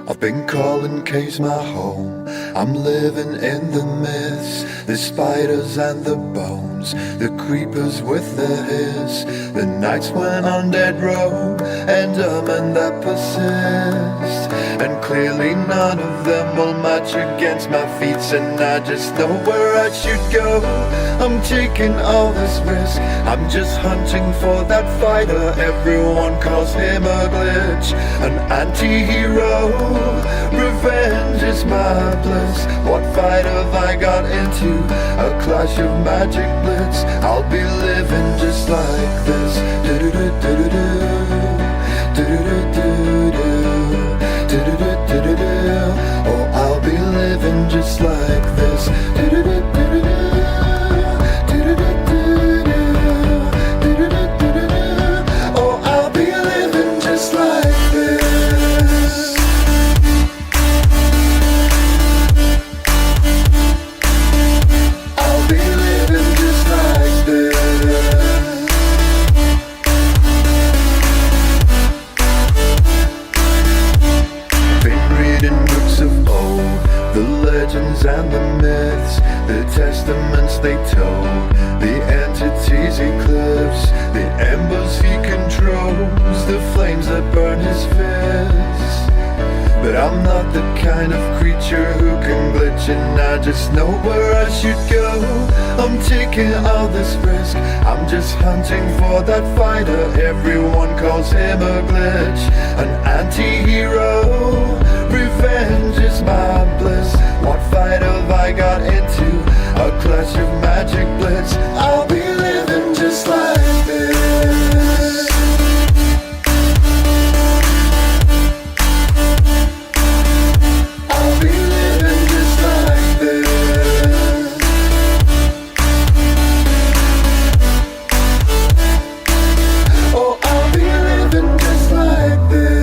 I've been calling caves my home. I'm living in the myths, the spiders and the bones, the creepers with the hiss, the nights when undead roam, and that persist. And clearly none of them will match against my feats, and I just know where I should go. I'm taking all this risk, I'm just hunting for that fighter. Everyone calls him a glitch, an anti-hero. Revenge is my bliss. What fight have I got into? A clash of magic blitz. I'll be living just like this. Do-do-do-do-do-do. Do-do-do-do-do. Do-do-do-do-do-do. Oh, I'll be living just like this. Do-do-do-do-do-do. Do-do-do-do-do. Do-do-do-do-do. Oh, I'll be living just like this. And the myths, the testaments they told, the entities he clips, the embers he controls, the flames that burn his fists. But I'm not the kind of creature who can glitch, and I just know where I should go. I'm taking all this risk, I'm just hunting for that fighter. Everyone calls him a glitch, an anti-hero. Revenge is my bliss. What fight have I got into? A clash of magic blitz. I'll be living just like this. I'll be living just like this. Oh, I'll be living just like this.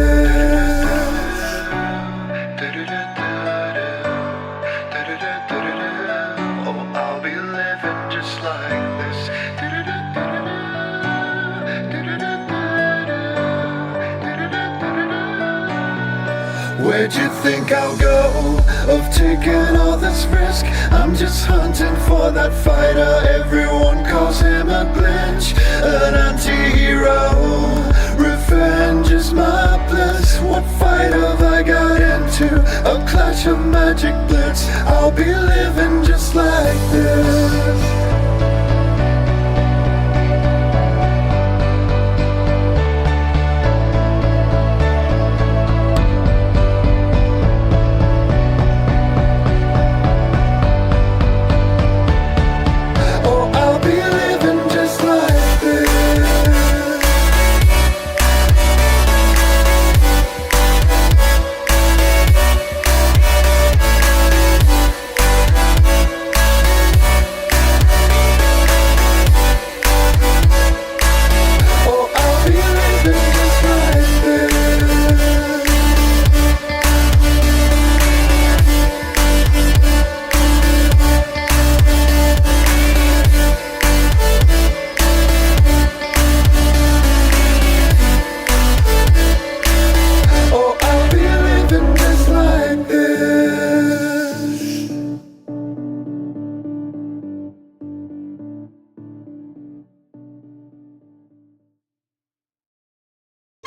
Where'd you think I'll go of taking all this risk? I'm just hunting for that fighter. Everyone calls him a glitch, an anti-hero. Revenge is my bliss. What fight have I got into? A clash of magic blitz. I'll be living just like this.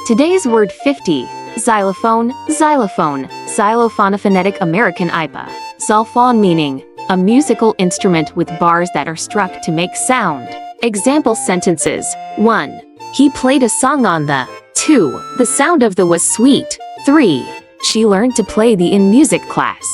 Today's word 50, xylophone, xylophone, xylophonophonic American IPA. Xylophone meaning, a musical instrument with bars that are struck to make sound. Example sentences, 1. He played a song on the. 2. The sound of the was sweet. 3. She learned to play the in music class.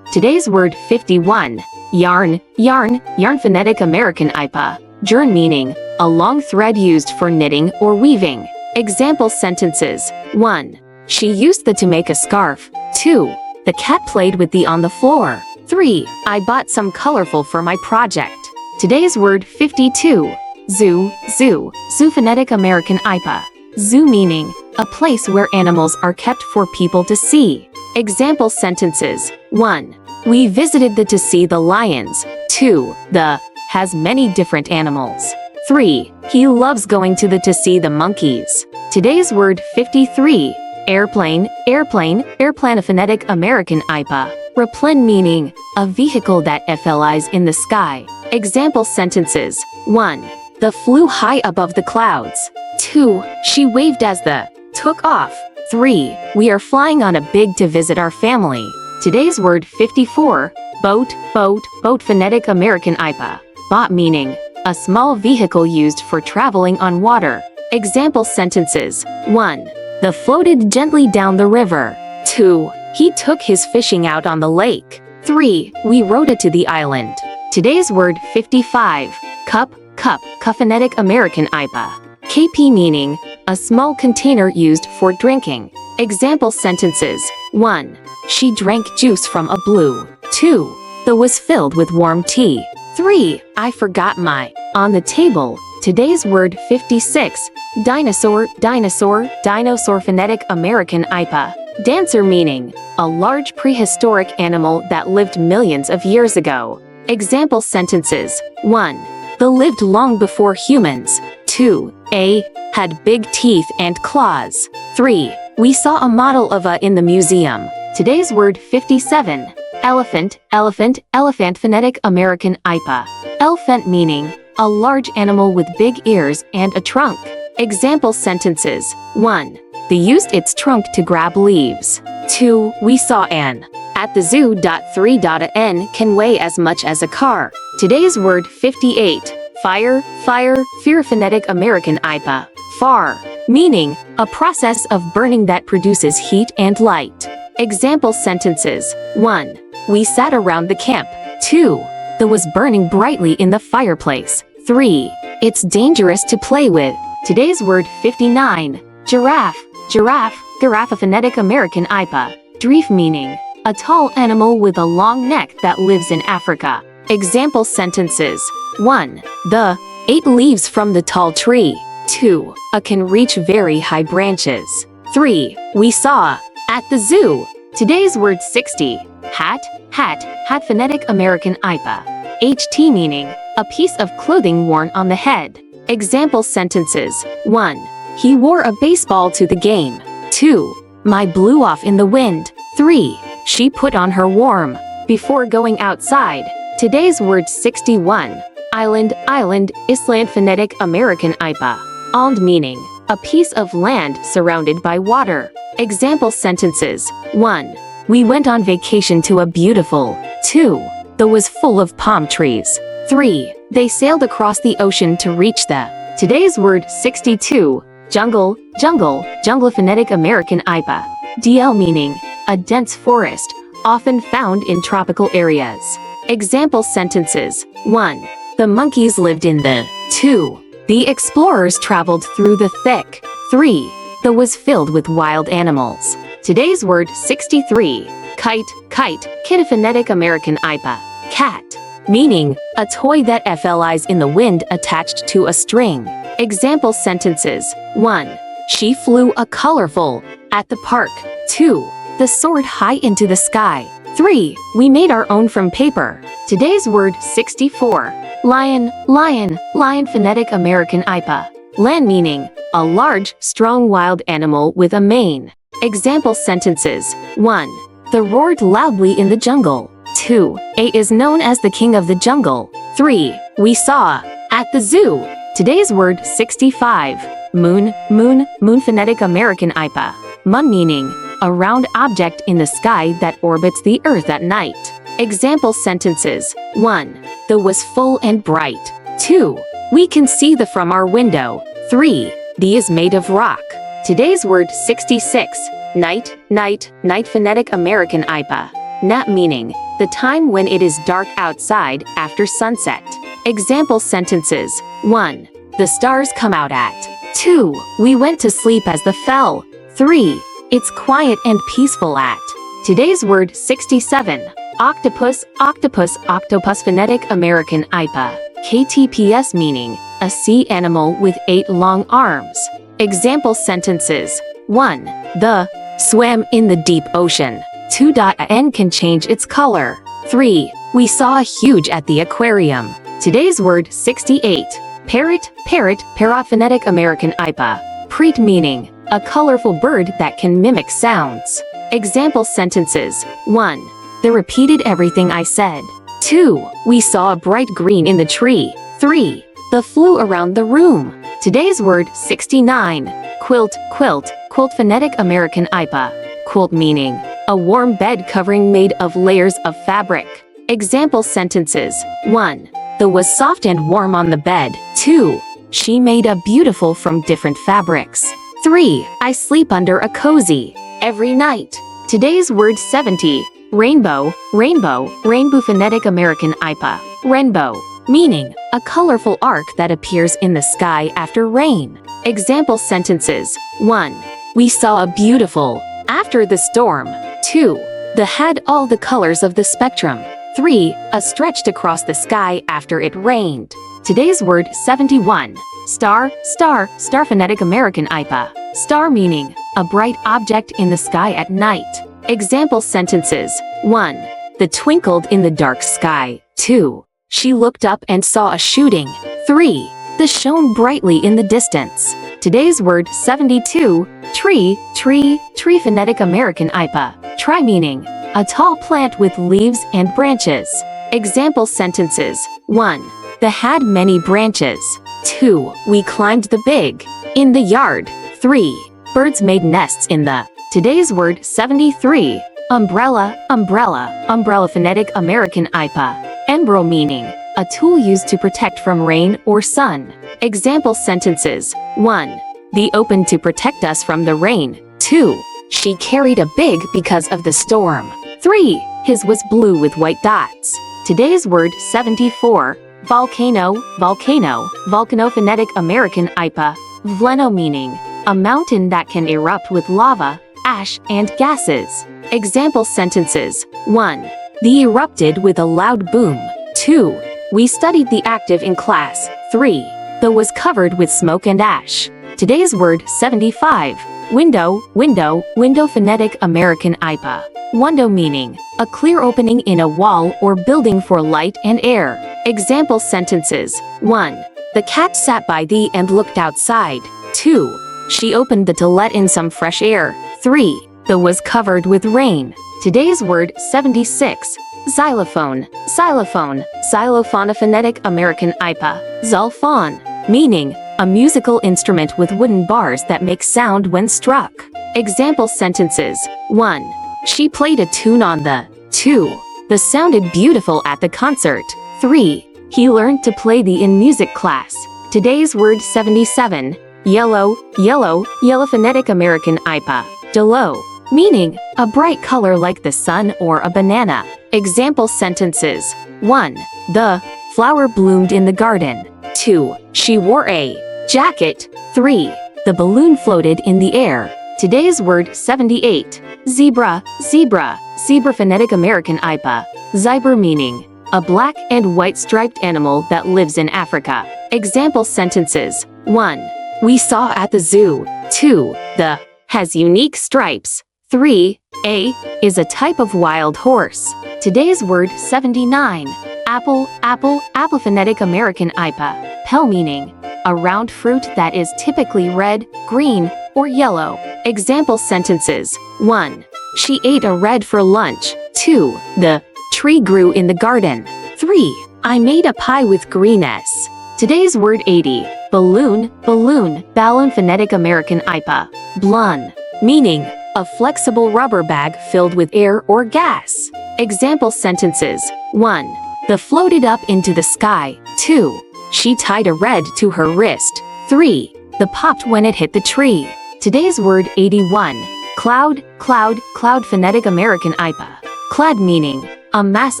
Today's word 51, yarn, yarn, yarn phonetic American IPA. Yarn meaning, a long thread used for knitting or weaving. Example sentences, 1. She used the to make a scarf. 2. The cat played with the on the floor. 3. I bought some colorful for my project. Today's word 52, zoo, zoo, zoo phonetic American IPA. Zoo meaning, a place where animals are kept for people to see. Example sentences, 1. We visited the to see the lions. 2. The has many different animals. 3. He loves going to the to see the monkeys. Today's word 53, Airplane, airplane, airplane. Phonetic American IPA. Replen meaning a vehicle that flies in the sky. Example sentences. 1. The flew high above the clouds. 2. She waved as the took off. 3. We are flying on a big to visit our family. Today's word 54. Boat, boat, boat. Phonetic American IPA. Boat meaning a small vehicle used for traveling on water. Example sentences. 1. The floated gently down the river. 2. He took his fishing out on the lake. 3. We rode it to the island. Today's word 55. Cup, cup. Phonetic American IPA. KP meaning a small container used for drinking. Example sentences. 1. She drank juice from a blue. 2. The was filled with warm tea. 3. I forgot my on the table. Today's word 56. Dinosaur, dinosaur, dinosaur. Phonetic American IPA. Dancer meaning a large prehistoric animal that lived millions of years ago. Example sentences. 1. The lived long before humans. 2. A had big teeth and claws. 3. We saw a model of a in the museum. Today's word 57. Elephant, elephant, elephant. Phonetic American IPA. Elephant meaning a large animal with big ears and a trunk. Example sentences. 1. They used its trunk to grab leaves. 2. We saw an at the zoo. 3. N can weigh as much as a car. Today's word 58. Fire, fire, fear. Phonetic American IPA. Far, meaning a process of burning that produces heat and light. Example sentences. 1. We sat around the camp. 2. There was burning brightly in the fireplace. 3. It's dangerous to play with. Today's word 59. Giraffe, giraffe, giraffe. Phonetic American IPA. Giraffe meaning a tall animal with a long neck that lives in Africa. Example sentences. 1. The ate leaves from the tall tree. 2. A can reach very high branches. 3. We saw at the zoo. Today's word 60. Hat, hat, hat. Phonetic American IPA. HT meaning a piece of clothing worn on the head. Example sentences. 1. He wore a baseball to the game. 2. My blew off in the wind. 3. She put on her warm before going outside. Today's word 61. Island, island, island. Phonetic American IPA. Island meaning a piece of land surrounded by water. Example sentences. 1. We went on vacation to a beautiful. 2. The was full of palm trees. 3. They sailed across the ocean to reach the. Today's word 62. Jungle, jungle, jungle. Phonetic American IPA. DL meaning a dense forest, often found in tropical areas. Example sentences. 1. The monkeys lived in the. 2. The explorers traveled through the thick. 3. The was filled with wild animals. Today's word 63. Kite, kite, kit. Phonetic American IPA. Cat, meaning a toy that flies in the wind attached to a string. Example sentences. 1. She flew a colorful at the park. 2. The soared high into the sky. 3. We made our own from paper. Today's word 64. Lion, lion, lion. Phonetic American IPA. Lion meaning a large, strong wild animal with a mane. Example sentences. 1. The roared loudly in the jungle. 2. A is known as the king of the jungle. 3. We saw at the zoo. Today's word 65. Moon, moon, moon. Phonetic American IPA. Moon meaning a round object in the sky that orbits the earth at night. Example sentences. 1. The was full and bright. 2. We can see the from our window. 3. The is made of rock. Today's word 66. Night, night, night. Phonetic American IPA. Nat meaning the time when it is dark outside after sunset. Example sentences. 1. The stars come out at. 2. We went to sleep as the fell. 3. It's quiet and peaceful at. Today's word 67. Octopus, octopus, octopus. Phonetic American IPA. KTPS meaning a sea animal with 8 long arms. Example sentences. 1. The swam in the deep ocean. 2. N can change its color. 3. We saw a huge at the aquarium. Today's word 68. Parrot, parrot, parrot. Phonetic American IPA. Preet meaning a colorful bird that can mimic sounds. Example sentences. 1. They repeated everything I said. 2. We saw a bright green in the tree. 3. They flew around the room. Today's word 69. Quilt, quilt, quilt phonetic American IPA. Quilt meaning a warm bed covering made of layers of fabric. Example sentences. 1. They was soft and warm on the bed. 2. She made a beautiful from different fabrics. 3. I sleep under a cozy every night. Today's word 70. Rainbow, rainbow, rainbow phonetic American IPA. Rainbow, meaning a colorful arc that appears in the sky after rain. Example sentences. 1. We saw a beautiful after the storm. 2. They had all the colors of the spectrum. 3. A stretched across the sky after it rained. Today's word 71. Star, star, star phonetic American IPA. Star meaning a bright object in the sky at night. Example sentences. 1. They twinkled in the dark sky. 2. She looked up and saw a shooting. 3. They shone brightly in the distance. Today's word 72. Tree, tree, tree phonetic American IPA. Tree meaning a tall plant with leaves and branches. Example sentences. 1. They had many branches. 2. We climbed the big in the yard. 3. Birds made nests in the. Today's word 73. Umbrella, umbrella, umbrella phonetic American IPA. Embro meaning a tool used to protect from rain or sun. Example sentences. 1. They opened to protect us from the rain. 2. She carried a big because of the storm. 3. His was blue with white dots. Today's word 74. Volcano, volcano, volcano phonetic American IPA. Vleno meaning a mountain that can erupt with lava, ash, and gases. Example sentences. 1. They erupted with a loud boom. 2. We studied the active in class. 3. They was covered with smoke and ash. Today's word 75. Window, window, window phonetic American IPA. Window meaning a clear opening in a wall or building for light and air. Example sentences. 1. The cat sat by thee and looked outside. 2. She opened the to let in some fresh air. 3. The was covered with rain. Today's word 76. Xylophone, xylophone, xylophone phonetic American IPA. Xylophone, meaning a musical instrument with wooden bars that make sound when struck. Example sentences. 1. She played a tune on the. 2. The sounded beautiful at the concert. 3. He learned to play the in music class. Today's word 77. Yellow, yellow, yellow phonetic American IPA. Yellow, meaning a bright color like the sun or a banana. Example sentences. 1. The flower bloomed in the garden. 2. She wore a jacket. 3. The balloon floated in the air. Today's word 78. Zebra, zebra, zebra phonetic American IPA. Zebra meaning a black and white striped animal that lives in Africa. Example sentences. 1. We saw at the zoo. 2. The has unique stripes. 3. A is a type of wild horse. Today's word 79. Apple, apple, apple phonetic American IPA. Pel meaning a round fruit that is typically red, green, or yellow. Example sentences. 1. She ate a red for lunch. 2. The tree grew in the garden. 3. I made a pie with green S. Today's word 80. Balloon, balloon, balloon phonetic American IPA. Blun, meaning a flexible rubber bag filled with air or gas. Example sentences. 1. They floated up into the sky. 2. She tied a red to her wrist. 3. They popped when it hit the tree. Today's word 81. Cloud, cloud, cloud phonetic American IPA. Cloud meaning a mass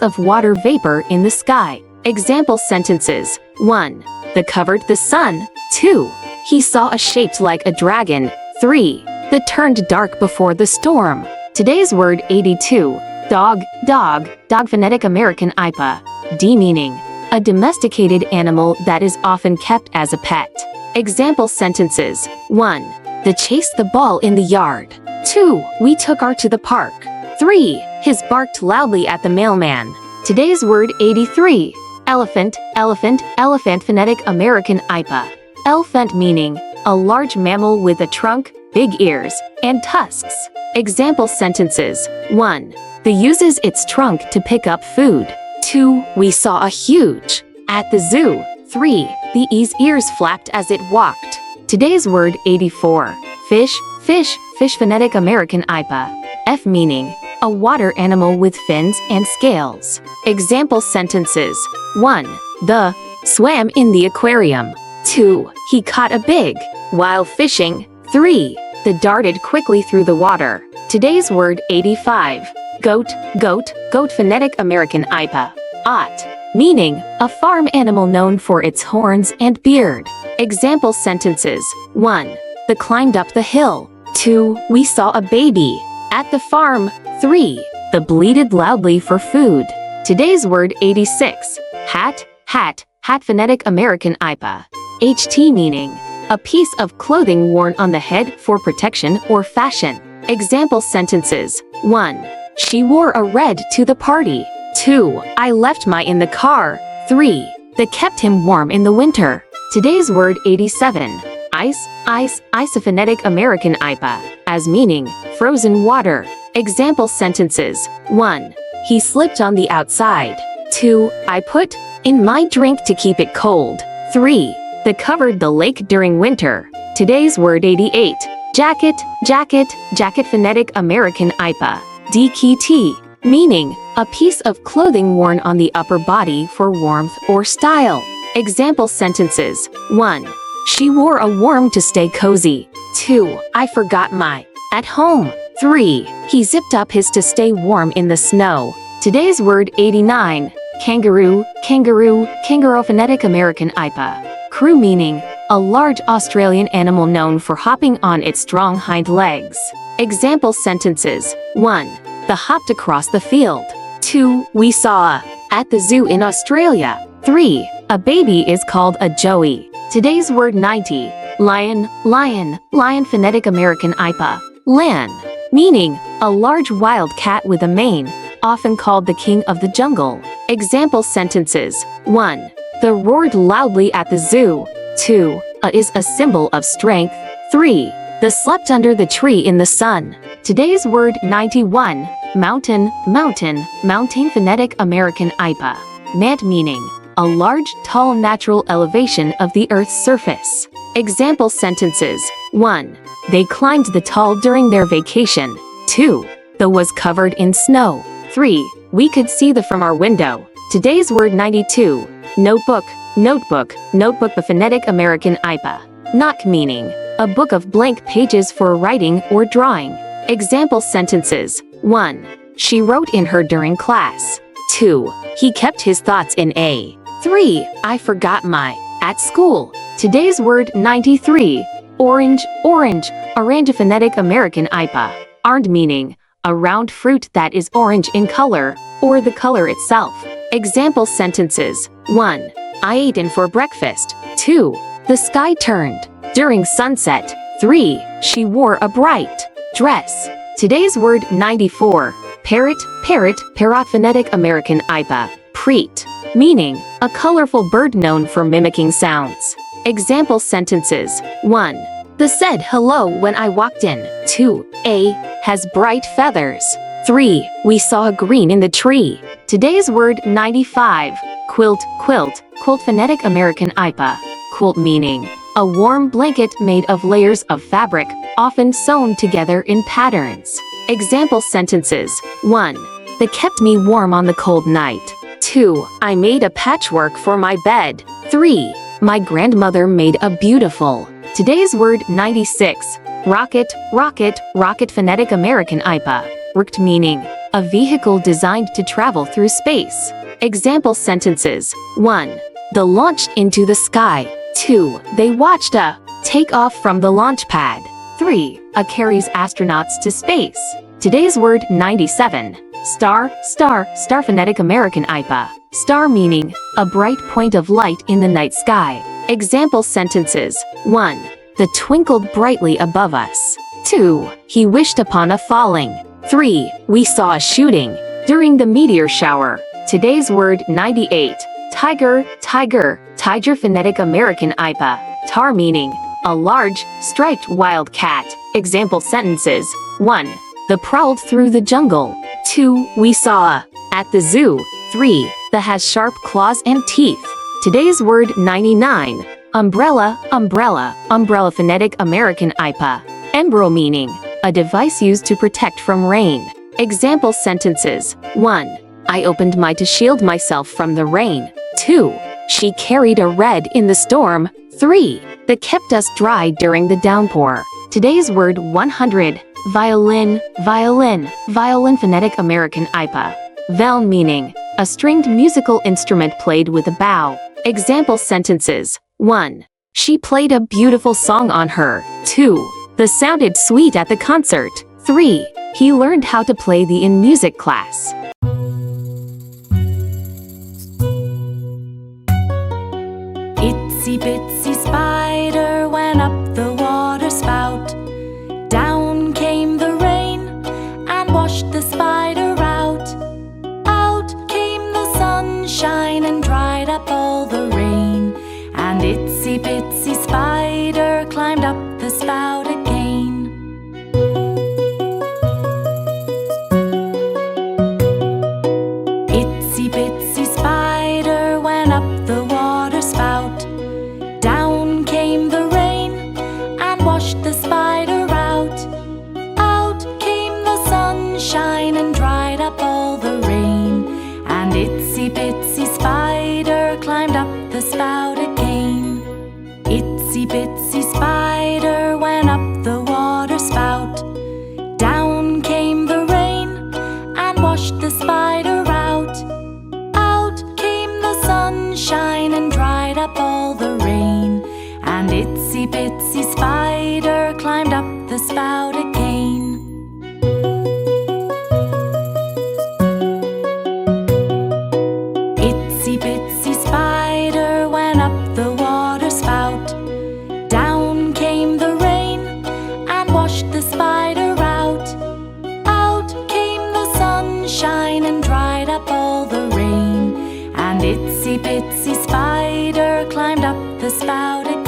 of water vapor in the sky. Example sentences. 1. They covered the sun. 2. He saw a shape like a dragon. 3. They turned dark before the storm. Today's word 82. Dog, dog, dog phonetic American IPA. D meaning a domesticated animal that is often kept as a pet. Example sentences. 1. They chased the ball in the yard. 2. We took her to the park. 3. His barked loudly at the mailman. Today's word 83. Elephant, elephant, elephant phonetic American IPA. Elephant meaning a large mammal with a trunk, big ears, and tusks. Example sentences. 1. The uses its trunk to pick up food. 2. We saw a huge at the zoo. 3. The ears flapped as it walked. Today's word 84. Fish, fish, fish phonetic American IPA. F meaning a water animal with fins and scales. Example sentences. 1. The swam in the aquarium. 2. He caught a big while fishing. 3. The darted quickly through the water. Today's word 85. Goat, goat, goat phonetic American IPA. Ot, meaning a farm animal known for its horns and beard. Example sentences. 1. The climbed up the hill. 2. We saw a baby at the farm. 3. The bleated loudly for food. Today's word 86. Hat, hat, hat phonetic American IPA. HT meaning a piece of clothing worn on the head for protection or fashion. Example sentences. 1. She wore a red to the party. 2. I left my in the car. 3. That kept him warm in the winter. Today's word 87. Ice, ice, isophonetic American IPA, as meaning frozen water. Example sentences. 1. He slipped on the outside. 2. I put in my drink to keep it cold. 3. That covered the lake during winter. Today's word 88. Jacket, jacket, jacket phonetic American IPA. DKT, meaning a piece of clothing worn on the upper body for warmth or style. Example sentences. 1. She wore a warm to stay cozy. 2. I forgot my at home. 3. He zipped up his to stay warm in the snow. Today's word 89. Kangaroo, kangaroo, kangaroo phonetic American IPA. Crew meaning a large Australian animal known for hopping on its strong hind legs. Example sentences. 1. The hopped across the field. 2. We saw a at the zoo in Australia. 3. A baby is called a joey. Today's word 90. Lion, lion, lion phonetic American IPA. Lan, meaning a large wild cat with a mane, often called the king of the jungle. Example sentences. 1. The roared loudly at the zoo. 2. Is a symbol of strength. 3. The slept under the tree in the sun. Today's word 91. Mountain, mountain, mountain phonetic American IPA. Mant meaning a large, tall natural elevation of the Earth's surface. Example sentences. 1. They climbed the tall during their vacation. 2. The was covered in snow. 3. We could see the from our window. Today's word 92. Notebook, notebook, notebook the phonetic American IPA. Not meaning a book of blank pages for writing or drawing. Example sentences. 1. She wrote in her during class. 2. He kept his thoughts in A. 3. I forgot my at school. Today's word 93. Orange, orange, orange phonetic American IPA. Orange meaning a round fruit that is orange in color or the color itself. Example sentences. 1. I ate in for breakfast. 2. The sky turned during sunset. 3. She wore a bright dress. Today's word 94. Parrot, parrot, parrot phonetic American IPA. Preet, meaning a colorful bird known for mimicking sounds. Example sentences. 1. The said hello when I walked in. 2. A has bright feathers. 3. We saw a green in the tree. Today's word 95. Quilt, quilt, quilt phonetic American IPA. Quilt meaning a warm blanket made of layers of fabric, often sewn together in patterns. Example sentences. 1. That kept me warm on the cold night. 2. I made a patchwork for my bed. 3. My grandmother made a beautiful. Today's word 96. Rocket, rocket, rocket phonetic American IPA. Rocket meaning a vehicle designed to travel through space. Example sentences. 1. The launched into the sky. 2. They watched a take off from the launch pad. 3. A carries astronauts to space. Today's word 97. Star, star, star phonetic American IPA. Star meaning a bright point of light in the night sky. Example sentences. 1. The twinkled brightly above us. 2. He wished upon a falling. 3. We saw a shooting during the meteor shower. Today's word 98. Tiger, tiger, tiger phonetic American IPA. Tar meaning a large, striped wild cat. Example sentences. 1. The prowled through the jungle. 2. We saw a at the zoo. 3. The has sharp claws and teeth. Today's word 99. Umbrella, umbrella, umbrella phonetic American IPA. Embro meaning, a device used to protect from rain. Example sentences. 1. I opened my to shield myself from the rain. 2. She carried a red in the storm. 3. That kept us dry during the downpour. Today's word 100. Violin, violin, violin phonetic American IPA. Vel meaning, a stringed musical instrument played with a bow. Example sentences. 1. She played a beautiful song on her. 2. This sounded sweet at the concert. 3. He learned how to play the in music class. Itsy bitsy spider went up the water spout. Down came the rain and washed the spider out. Out came the sunshine and dried up all the rain. And itsy bitsy spider climbed up the spout again. Itsy bitsy spider went up the water spout. Down came the rain and washed the spider out. Out came the sunshine and dried up all the rain. And itsy bitsy spider climbed up the spout again. Itsy bitsy spider went up the water spout. Down came the rain and washed the spider out. Out came the sunshine and dried up all the rain. And itsy bitsy spider climbed up the spout again. Itsy bitsy spider went up the water spout. Down came the rain and washed the spider out. Out came the sunshine and dried up all the rain. And itsy bitsy spider climbed up the spout again.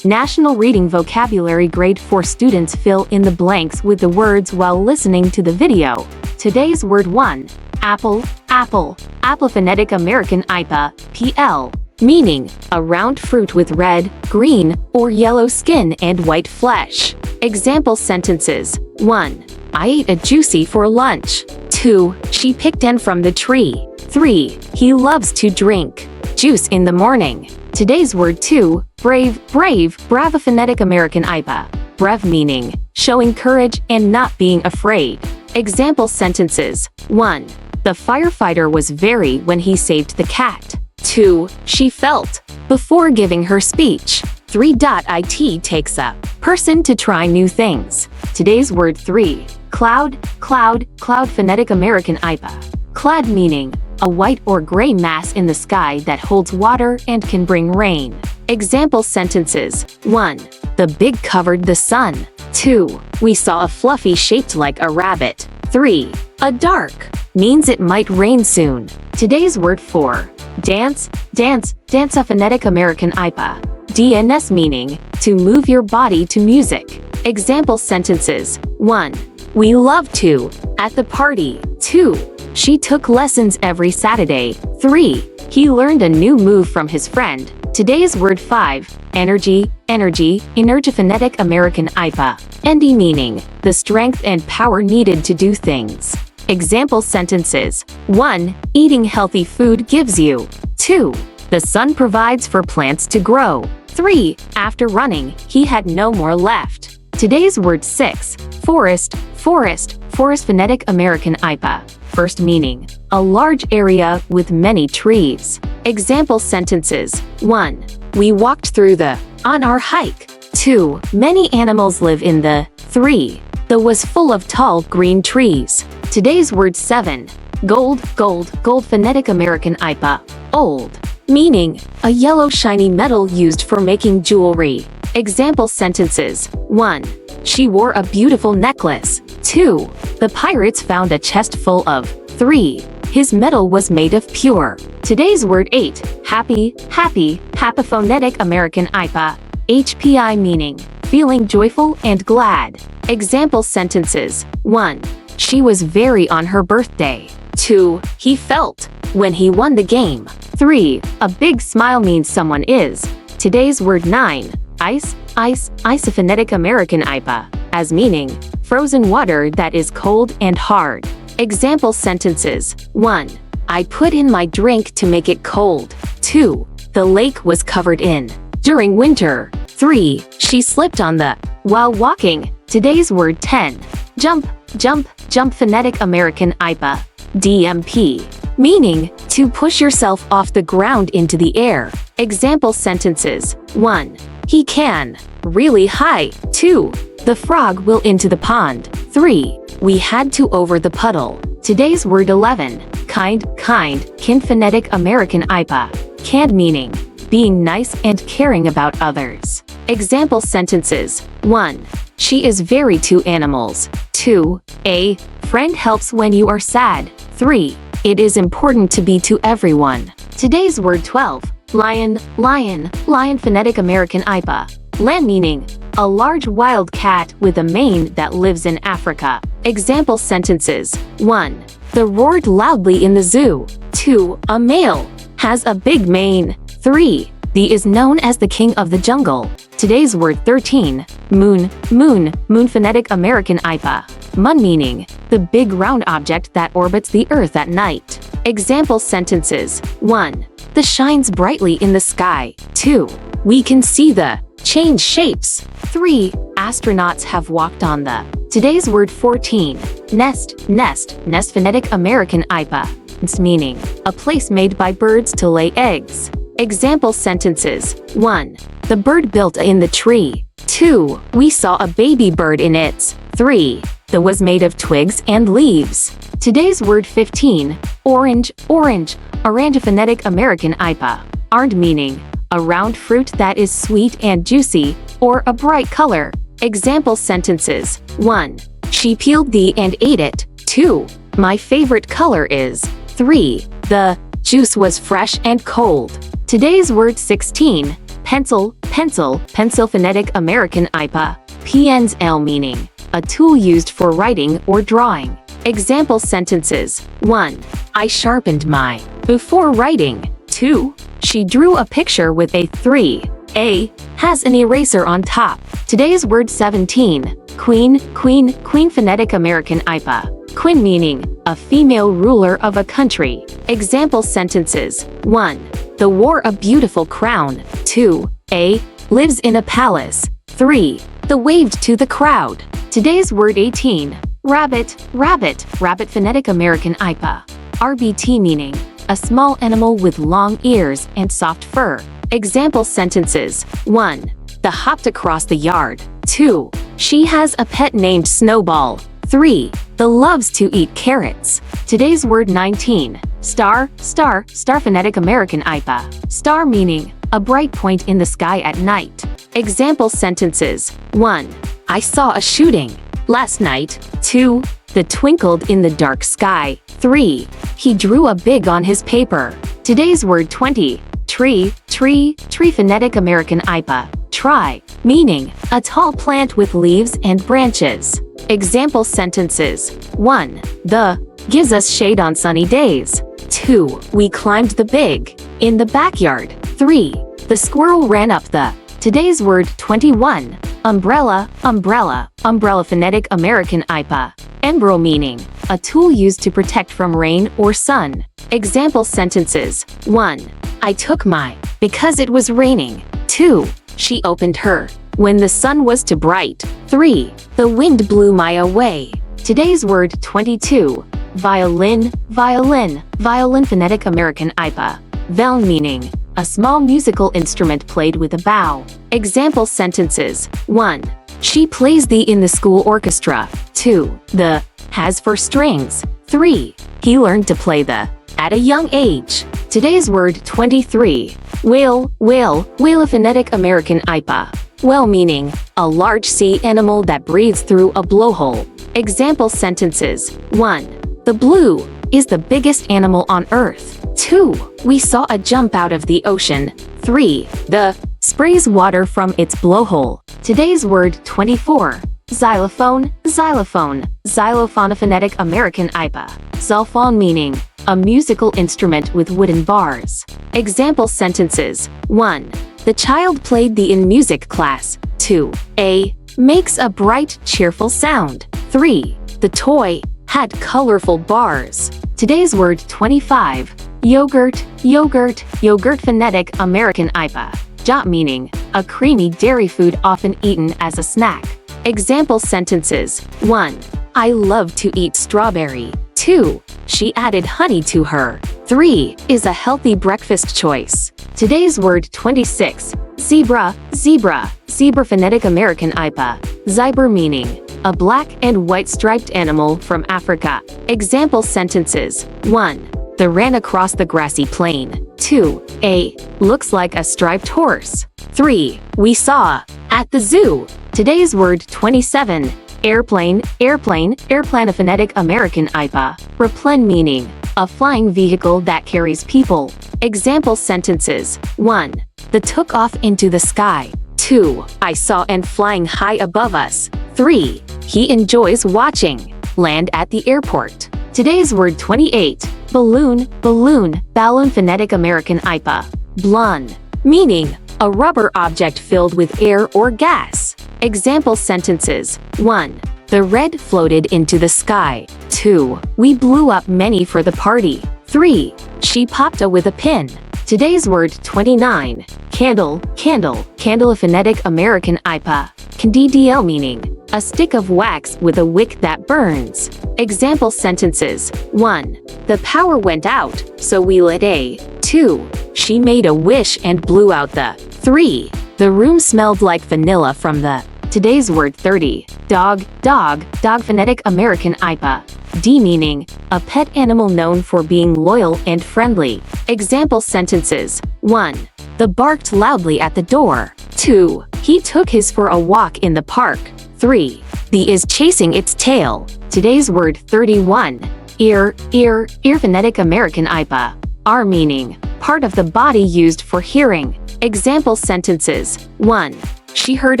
National Reading Vocabulary Grade 4 students fill in the blanks with the words while listening to the video. Today's word 1. Apple, apple, apple phonetic American IPA, PL. Meaning, a round fruit with red, green, or yellow skin and white flesh. Example sentences. 1. I ate a juicy for lunch. 2. She picked an from the tree. 3. He loves to drink juice in the morning. Today's word 2. Brave, brave, brava phonetic American IPA. Brave meaning, showing courage and not being afraid. Example sentences. 1. The firefighter was very when he saved the cat. 2. She felt before giving her speech. 3. It takes a person to try new things. Today's word 3. Cloud, cloud, cloud phonetic American IPA. Cloud meaning, a white or gray mass in the sky that holds water and can bring rain. Example sentences. 1. The big covered the sun. 2. We saw a fluffy shaped like a rabbit. 3. A dark means it might rain soon. Today's word 4. Dance, dance, dance a phonetic American IPA. DNS meaning, to move your body to music. Example sentences. 1. We love to at the party. 2. She took lessons every Saturday. 3. He learned a new move from his friend. Today's word 5. Energy, energy, energy phonetic American IPA. Endy meaning, the strength and power needed to do things. Example sentences. 1. Eating healthy food gives you. 2. The sun provides for plants to grow. 3. After running, he had no more left. Today's word 6. Forest, forest, forest phonetic American IPA. First meaning, a large area with many trees. Example sentences. 1. We walked through the on our hike. 2. Many animals live in the 3. The was full of tall green trees. Today's word 7. Gold, gold, gold phonetic American IPA. Old. Meaning, a yellow shiny metal used for making jewelry. Example sentences. 1. She wore a beautiful necklace. 2. The pirates found a chest full of. 3. His metal was made of pure. Today's word 8. Happy, happy, Hapaphonetic American IPA. HPI meaning, feeling joyful and glad. Example sentences. 1. She was very on her birthday. 2. He felt when he won the game. 3. A big smile means someone is. Today's word 9. Ice, ice, isophonetic American IPA, as meaning, frozen water that is cold and hard. Example sentences. 1. I put in my drink to make it cold. 2. The lake was covered in. During winter. 3. She slipped on the. While walking. Today's word 10. Jump, jump, jump phonetic American IPA. DMP. Meaning, to push yourself off the ground into the air. Example sentences. 1. He can. Really high. 2. The frog will into the pond. 3. We had to over the puddle. Today's word 11. Kind, kind, kin phonetic American IPA. Kind meaning, being nice and caring about others. Example sentences. 1. She is very to animals. 2. A friend helps when you are sad. 3. It is important to be to everyone. Today's word 12. Lion, lion, lion phonetic American IPA. Lamb meaning, a large wild cat with a mane that lives in Africa. Example sentences. 1. The roared loudly in the zoo. 2. A male has a big mane. 3. The is known as the king of the jungle. Today's word 13. Moon, moon, moon phonetic American IPA. Mun meaning, the big round object that orbits the earth at night. Example sentences. 1. The shines brightly in the sky. 2. We can see the change shapes. 3. Astronauts have walked on the. Today's word 14. Nest, nest, nest phonetic American IPA. It's meaning, a place made by birds to lay eggs. Example sentences. 1. The bird built in the tree. 2. We saw a baby bird in its. 3. The was made of twigs and leaves. Today's word 15. Orange, orange, orange phonetic American IPA. Orange meaning, a round fruit that is sweet and juicy, or a bright color. Example sentences. 1. She peeled the and ate it. 2. My favorite color is. 3. The juice was fresh and cold. Today's word 16. Pencil, pencil, pencil phonetic American IPA. PNL meaning, a tool used for writing or drawing. Example sentences. 1. I sharpened my before writing. 2. She drew a picture with a. 3. A has an eraser on top. Today's word 17. Queen, queen, queen phonetic American IPA. Queen meaning, a female ruler of a country. Example sentences. 1. The wore a beautiful crown. 2. A lives in a palace. 3. The waved to the crowd. Today's word 18. Rabbit, rabbit, rabbit phonetic American IPA. RBT meaning, a small animal with long ears and soft fur. Example sentences. 1. The hopped across the yard. 2. She has a pet named Snowball. 3. The loves to eat carrots. Today's word 19. Star, star, star phonetic American IPA. Star meaning, a bright point in the sky at night. Example sentences. 1. I saw a shooting last night. 2. The twinkled in the dark sky. 3. He drew a big on his paper. Today's word 20. Tree, tree, tree phonetic American IPA. Tri, meaning, a tall plant with leaves and branches. Example sentences. 1. The gives us shade on sunny days. 2. We climbed the big in the backyard. 3. The squirrel ran up the. Today's word 21. Umbrella, umbrella, umbrella phonetic American IPA. Embro meaning, a tool used to protect from rain or sun. Example sentences. 1. I took my because it was raining. 2. She opened her when the sun was too bright. 3. The wind blew my away. Today's word 22. Violin, violin, violin phonetic American IPA. Vel meaning, a small musical instrument played with a bow. Example sentences. 1. She plays the in the school orchestra. 2. The has for strings. 3. He learned to play the at a young age. Today's word 23. Whale, whale, whale, a phonetic American IPA. Whale meaning a large sea animal that breathes through a blowhole. Example sentences. 1. The blue is the biggest animal on Earth. 2. We saw a jump out of the ocean. 3. The sprays water from its blowhole. Today's word 24. Xylophone, xylophone, xylophone, a phonetic American IPA. Xylophone meaning a musical instrument with wooden bars. Example sentences. 1. The child played the in music class. 2. A makes a bright, cheerful sound. 3. The toy had colorful bars. Today's word 25. Yogurt, yogurt, yogurt, phonetic American IPA. Jot meaning a creamy dairy food often eaten as a snack. Example sentences. 1. I love to eat strawberry. 2. She added honey to her. 3. Is a healthy breakfast choice. Today's word 26. Zebra, zebra, zebra, phonetic American IPA. Zebra meaning a black and white striped animal from Africa. Example sentences. 1. They ran across the grassy plain. 2. A looks like a striped horse. 3. We saw at the zoo. Today's word 27. Airplane, airplane, airplane, a phonetic American IPA. Replen meaning a flying vehicle that carries people. Example sentences. 1. They took off into the sky. 2. I saw and flying high above us. 3. He enjoys watching land at the airport. Today's word 28. Balloon, balloon, balloon, phonetic American IPA. Blun, meaning a rubber object filled with air or gas. Example sentences. 1. The red floated into the sky. 2. We blew up many for the party. 3. She popped a with a pin. Today's word 29. Candle, candle, candle, a phonetic American IPA. Candle meaning a stick of wax with a wick that burns. Example sentences. 1. The power went out, so we lit a. 2. She made a wish and blew out the. 3. The room smelled like vanilla from the. Today's word 30. Dog, dog, dog, phonetic American IPA. D meaning a pet animal known for being loyal and friendly. Example sentences. 1. They barked loudly at the door. 2. He took his for a walk in the park. 3. The is chasing its tail. Today's word 31. Ear, ear, ear, phonetic American IPA. R meaning part of the body used for hearing. Example sentences. 1. She heard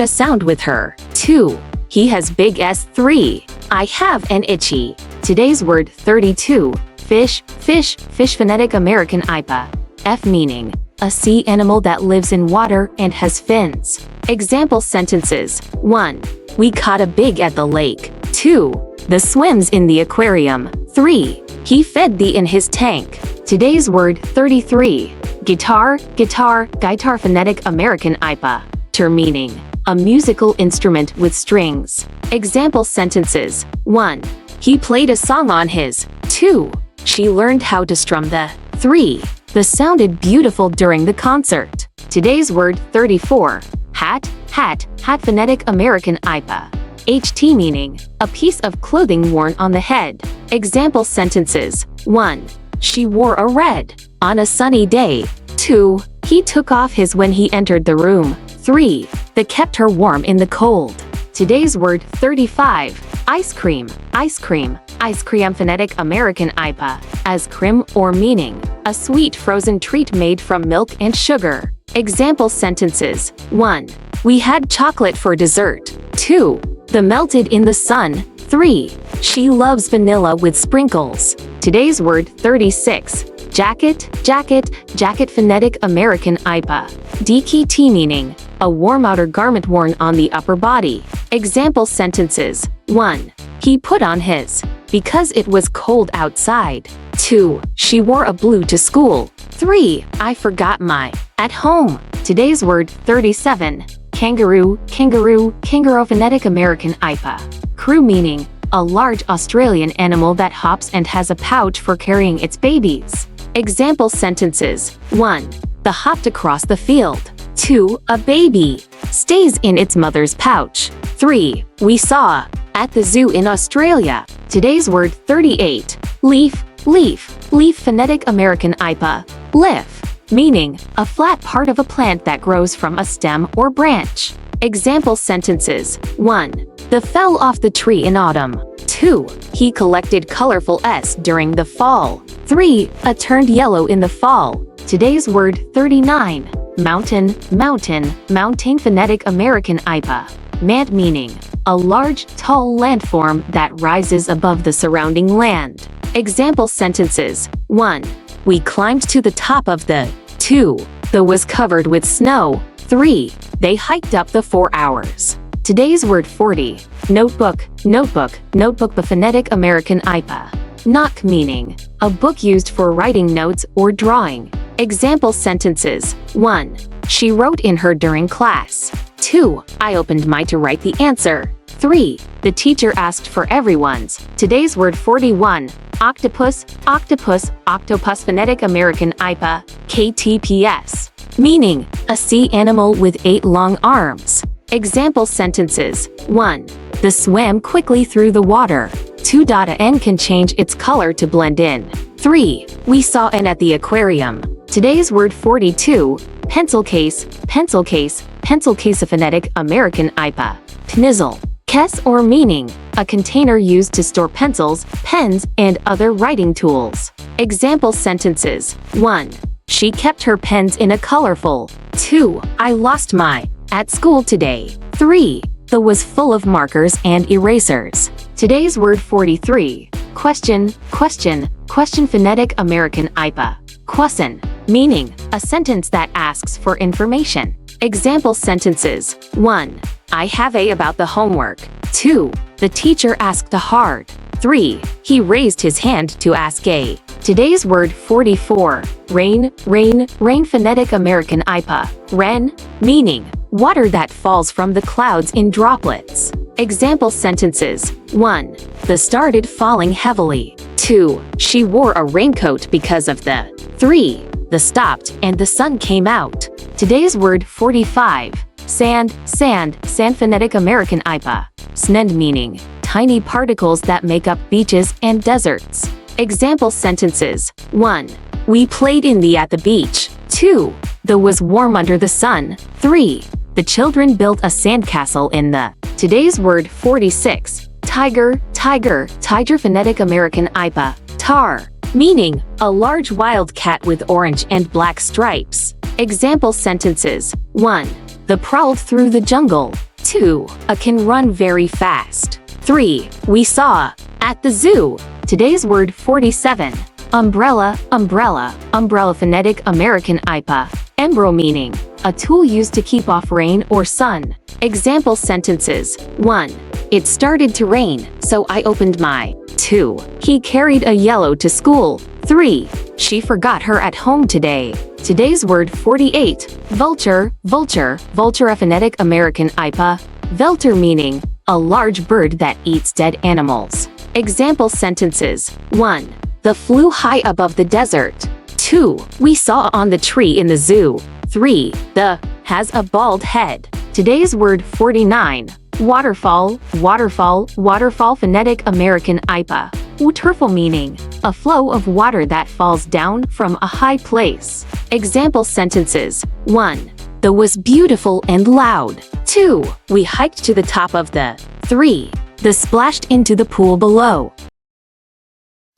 a sound with her. 2. He has big S. 3. I have an itchy. Today's word 32. Fish, fish, fish, phonetic American IPA. F meaning a sea animal that lives in water and has fins. Example sentences. 1. We caught a big at the lake. 2. The swims in the aquarium. 3. He fed the in his tank. Today's word 33. Guitar, guitar, guitar, phonetic American IPA. Term meaning a musical instrument with strings. Example sentences. 1. He played a song on his. 2. She learned how to strum the. 3. This sounded beautiful during the concert. Today's word 34. Hat, hat, hat, phonetic American IPA. HT meaning a piece of clothing worn on the head. Example sentences. 1. She wore a red on a sunny day. 2. He took off his when he entered the room. 3. They kept her warm in the cold. Today's word 35. Ice cream, ice cream, ice cream, phonetic American IPA. As crim or meaning a sweet frozen treat made from milk and sugar. Example sentences. 1. We had chocolate for dessert. 2. The melted in the sun. 3. She loves vanilla with sprinkles. Today's word 36. Jacket, jacket, jacket, phonetic American IPA. DKT meaning a warm outer garment worn on the upper body. Example sentences. 1. He put on his because it was cold outside. 2. She wore a blue to school. 3. I forgot my at home. Today's word 37. Kangaroo, kangaroo, kangaroo, phonetic American IPA. Crew meaning a large Australian animal that hops and has a pouch for carrying its babies. Example sentences. 1. They hopped across the field. 2. A baby stays in its mother's pouch. 3. We saw At the zoo in Australia. Today's word 38. Leaf, leaf, leaf phonetic American IPA. Leaf, meaning a flat part of a plant that grows from a stem or branch. Example sentences. 1. The fell off the tree in autumn. 2. He collected colorful S during the fall. 3. A turned yellow in the fall. Today's word 39. Mountain, mountain, mountain phonetic American IPA. Mant meaning a large, tall landform that rises above the surrounding land. Example sentences. 1. We climbed to the top of the. 2. The was covered with snow. 3. They hiked up the 4 hours. Today's word 40. Notebook, notebook, notebook the phonetic American IPA. Knock meaning a book used for writing notes or drawing. Example sentences. 1. She wrote in her during class. 2. I opened my to write the answer. 3. The teacher asked for everyone's. Today's word 41. Octopus, octopus, octopus phonetic American IPA, KTPS. Meaning a sea animal with 8 long arms. Example sentences. 1. The swam quickly through the water. 2. N can change its color to blend in. 3. We saw an at the aquarium. Today's word 42. Pencil case, pencil case, pencil case a phonetic American IPA. Knizzle. Kes or meaning a container used to store pencils, pens, and other writing tools. Example sentences. 1. She kept her pens in a colorful. 2. I lost my at school today. 3. The was full of markers and erasers. Today's word 43. Question, question, question phonetic American IPA. Question, meaning a sentence that asks for information. Example sentences. 1. I have a about the homework. 2. The teacher asked a hard. 3. He raised his hand to ask a. Today's word 44. Rain, rain, rain phonetic American IPA. Ren, meaning water that falls from the clouds in droplets. Example sentences. 1. The started falling heavily. 2. She wore a raincoat because of the. 3. The stopped and the sun came out. Today's word 45. Sand, sand, sand phonetic American IPA. Snend meaning tiny particles that make up beaches and deserts. Example sentences. 1. We played in the at the beach. 2. The was warm under the sun. 3. The children built a sandcastle in the. Today's word 46. Tiger, tiger, tiger phonetic American IPA. Tar, meaning a large wild cat with orange and black stripes. Example sentences. 1. The prowled through the jungle. 2. A can run very fast. 3. We saw at the zoo. Today's word 47. Umbrella, umbrella, umbrella phonetic American IPA. Embro meaning a tool used to keep off rain or sun. Example sentences. 1. It started to rain, so I opened my. 2. He carried a yellow to school. 3. She forgot her at home today. Today's word 48. Vulture, vulture, vulture a phonetic American IPA. Velter meaning a large bird that eats dead animals. Example sentences. 1. The flew high above the desert. 2. We saw on the tree in the zoo. 3. The has a bald head. Today's word 49. Waterfall, waterfall, waterfall phonetic American IPA. Waterfall meaning a flow of water that falls down from a high place. Example sentences. 1. The was beautiful and loud. 2. We hiked to the top of the. 3. The splashed into the pool below.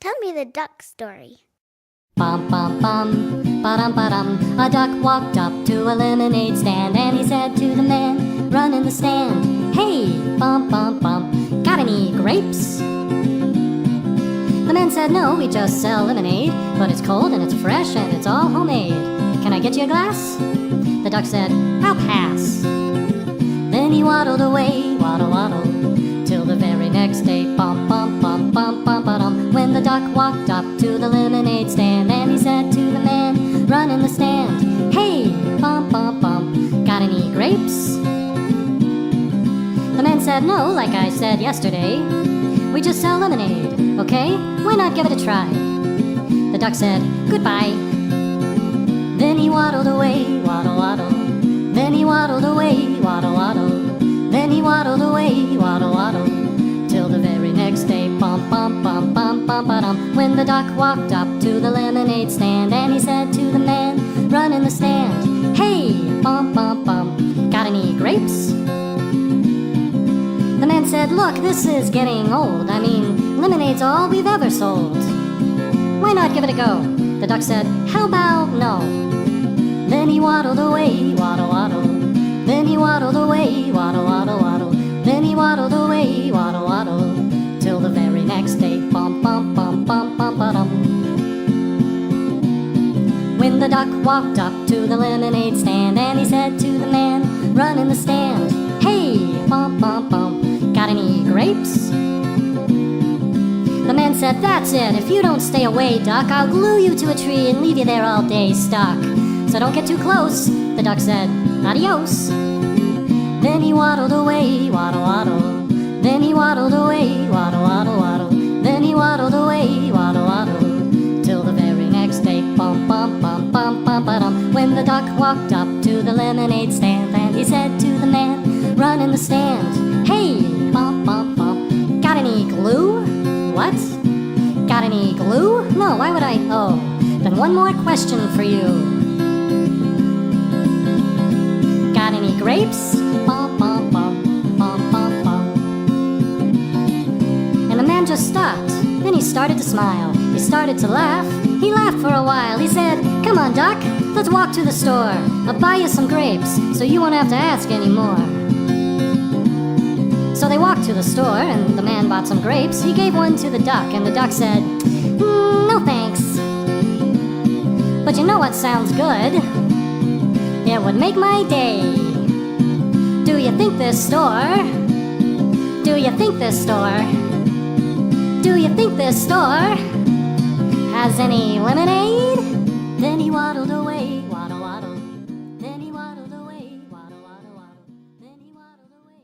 Tell me the duck story. Bum bum bum, ba-dum ba-dum. A duck walked up to a lemonade stand and he said to the man, run in the stand, hey, bum bum bum, got any grapes? The man said, no, we just sell lemonade, but it's cold and it's fresh and it's all homemade. Can I get you a glass? The duck said, I'll pass. Then he waddled away, waddle waddle, till the very next day, bum bum bum bum bum ba-dum. When the duck walked up to the lemonade stand and he said to the man, run in the stand, hey, bum bum bum, got any grapes? The man said, no, like I said yesterday, we just sell lemonade, okay? Why not give it a try? The duck said, goodbye. Then he waddled away, waddle waddle. Then he waddled away, waddle waddle. Then he waddled away, waddle waddle, the very next day. Bum bum bum bum bum ba-dum. When the duck walked up to the lemonade stand, and he said to the man, run in the stand, hey, bum bum bum, got any grapes? The man said, look, this is getting old. I mean, lemonade's all we've ever sold. Why not give it a go? The duck said, how about no? Then he waddled away, waddle waddle. Then he waddled away, waddle waddle waddle. Then he waddled away, waddle waddle, till the very next day. Bum bum bum bum bum ba-dum. When the duck walked up to the lemonade stand, and he said to the man, run in the stand, hey, bum bum bum, got any grapes? The man said, that's it, if you don't stay away, duck, I'll glue you to a tree and leave you there all day stuck. So don't get too close. The duck said, adios. Then he waddled away, waddle waddle. Then he waddled away, waddle waddle waddle. Then he waddled away, waddle waddle, till the very next day. Bum bum bum bum bum ba-dum. When the duck walked up to the lemonade stand, and he said to the man, run in the stand, hey, bum bum bum, got any glue? What? Got any glue? No, why would I? Oh, then one more question for you. Got any grapes? Bum, bum, bum, bum, bum, bum. And the man just stopped. Then he started to smile. He started to laugh. He laughed for a while. He said, come on, Duck, let's walk to the store. I'll buy you some grapes, so you won't have to ask anymore. So they walked to the store, and the man bought some grapes. He gave one to the duck, and the duck said, no thanks. But you know what sounds good? It would make my day. Do you think this store? Do you think this store? Do you think this store has any lemonade? Then he waddled away, waddle waddle. Then he waddled away, waddle waddle waddle. Then he waddled away,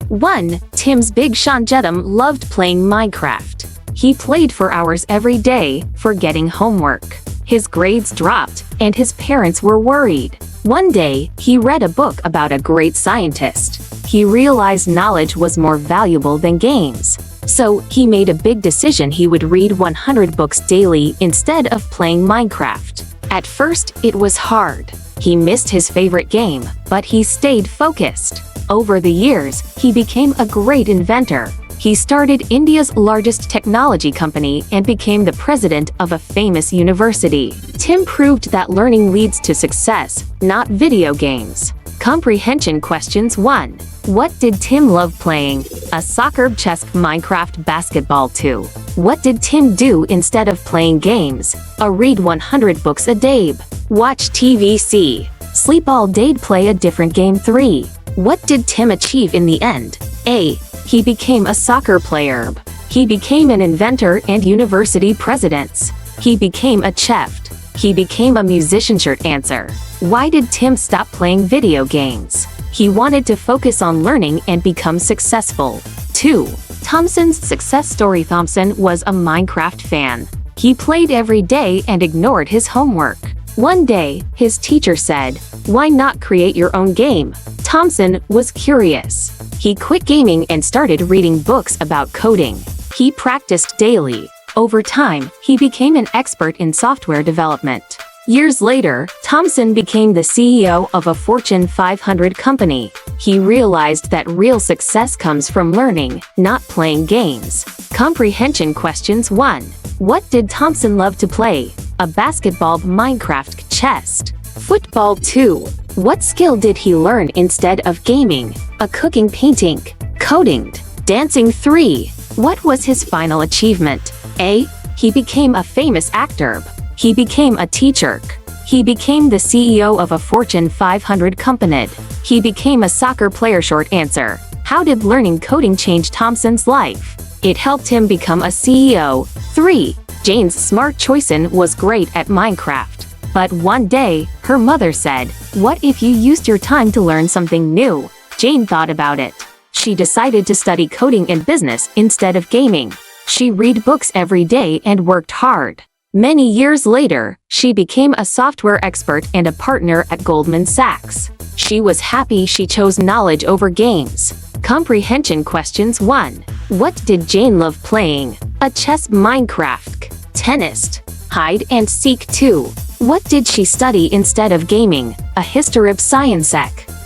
waddle waddle. 1. Tim's big Sean Jedum loved playing Minecraft. He played for hours every day, forgetting homework. His grades dropped, and his parents were worried. One day, he read a book about a great scientist. He realized knowledge was more valuable than games. So, he made a big decision: he would read 100 books daily instead of playing Minecraft. At first, it was hard. He missed his favorite game, but he stayed focused. Over the years, he became a great inventor. He started India's largest technology company and became the president of a famous university. Tim proved that learning leads to success, not video games. Comprehension questions 1. What did Tim love playing? A soccer, chess, Minecraft, basketball. 2. What did Tim do instead of playing games? A read 100 books a day. Watch TVC. Sleep all day, play a different game. 3. What did Tim achieve in the end? A. He became a soccer player. He became an inventor and university president. He became a chef. He became a musician. Shirt answer. Why did Tim stop playing video games? He wanted to focus on learning and become successful. 2. Thompson's success story. Thompson was a Minecraft fan. He played every day and ignored his homework. One day, his teacher said, "Why not create your own game?" Thompson was curious. He quit gaming and started reading books about coding. He practiced daily. Over time, he became an expert in software development. Years later, Thompson became the CEO of a Fortune 500 company. He realized that real success comes from learning, not playing games. Comprehension questions 1. What did Thompson love to play? A basketball, Minecraft, chess, football. 2. What skill did he learn instead of gaming? A cooking, painting, coding, dancing. 3. What was his final achievement? A. He became a famous actor. He became a teacher. He became the CEO of a Fortune 500 company. He became a soccer player. Short answer. How did learning coding change Thompson's life? It helped him become a CEO. 3. Jane's smart choicin was great at Minecraft. But one day, her mother said, "What if you used your time to learn something new?" Jane thought about it. She decided to study coding and business instead of gaming. She read books every day and worked hard. Many years later, she became a software expert and a partner at Goldman Sachs. She was happy she chose knowledge over games. Comprehension questions 1. What did Jane love playing? A chess, Minecraft, tennis, hide and seek. 2. What did she study instead of gaming? A history of science,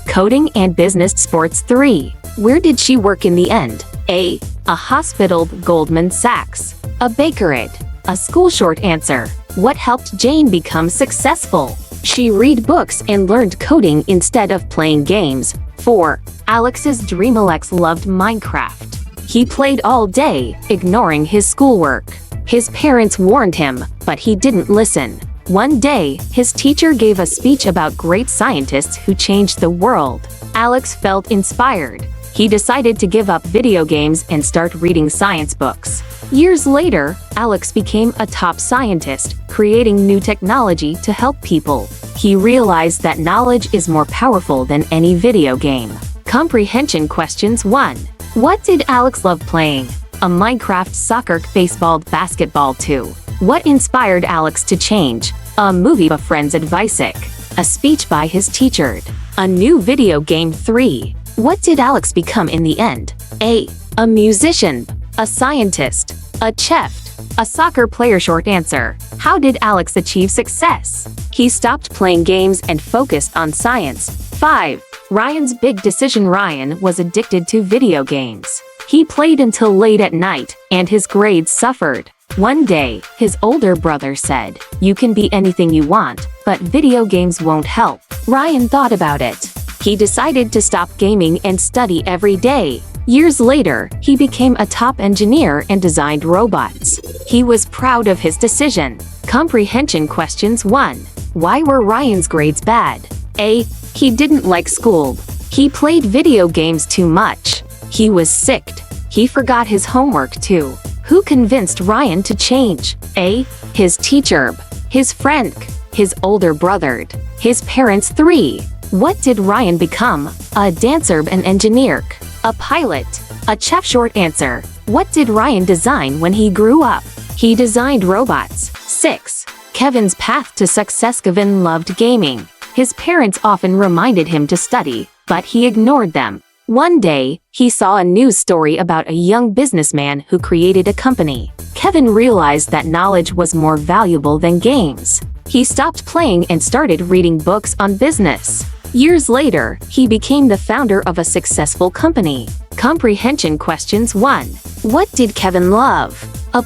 coding and business. Sports. 3. Where did she work in the end? A hospital, Goldman Sachs, a bakery, a school. Short answer. What helped Jane become successful? She read books and learned coding instead of playing games. 4. Alex's dream. Alex loved Minecraft. He played all day, ignoring his schoolwork. His parents warned him, but he didn't listen. One day, his teacher gave a speech about great scientists who changed the world. Alex felt inspired. He decided to give up video games and start reading science books. Years later, Alex became a top scientist, creating new technology to help people. He realized that knowledge is more powerful than any video game. Comprehension questions 1. What did Alex love playing? A Minecraft, soccer, baseball, basketball. 2. What inspired Alex to change? A movie, a friend's advice, a speech by his teacher, a new video game. 3. What did Alex become in the end? A musician, a scientist, a chef, a soccer player. Short answer. How did Alex achieve success? He stopped playing games and focused on science. 5. Ryan's big decision. Ryan was addicted to video games. He played until late at night, and his grades suffered. One day, his older brother said, "You can be anything you want, but video games won't help." Ryan thought about it. He decided to stop gaming and study every day. Years later, he became a top engineer and designed robots. He was proud of his decision. Comprehension questions 1. Why were Ryan's grades bad? A. He didn't like school. He played video games too much. He was sick. He forgot his homework too. Who convinced Ryan to change? A. His teacher, his friend, his older brother, his parents. 3. What did Ryan become? A dancer, an engineer, a pilot, a chef. Short answer. What did Ryan design when he grew up? He designed robots. 6. Kevin's path to success. Kevin loved gaming. His parents often reminded him to study, but he ignored them. One day, he saw a news story about a young businessman who created a company. Kevin realized that knowledge was more valuable than games. He stopped playing and started reading books on business. Years later, he became the founder of a successful company. Comprehension questions 1. What did Kevin love?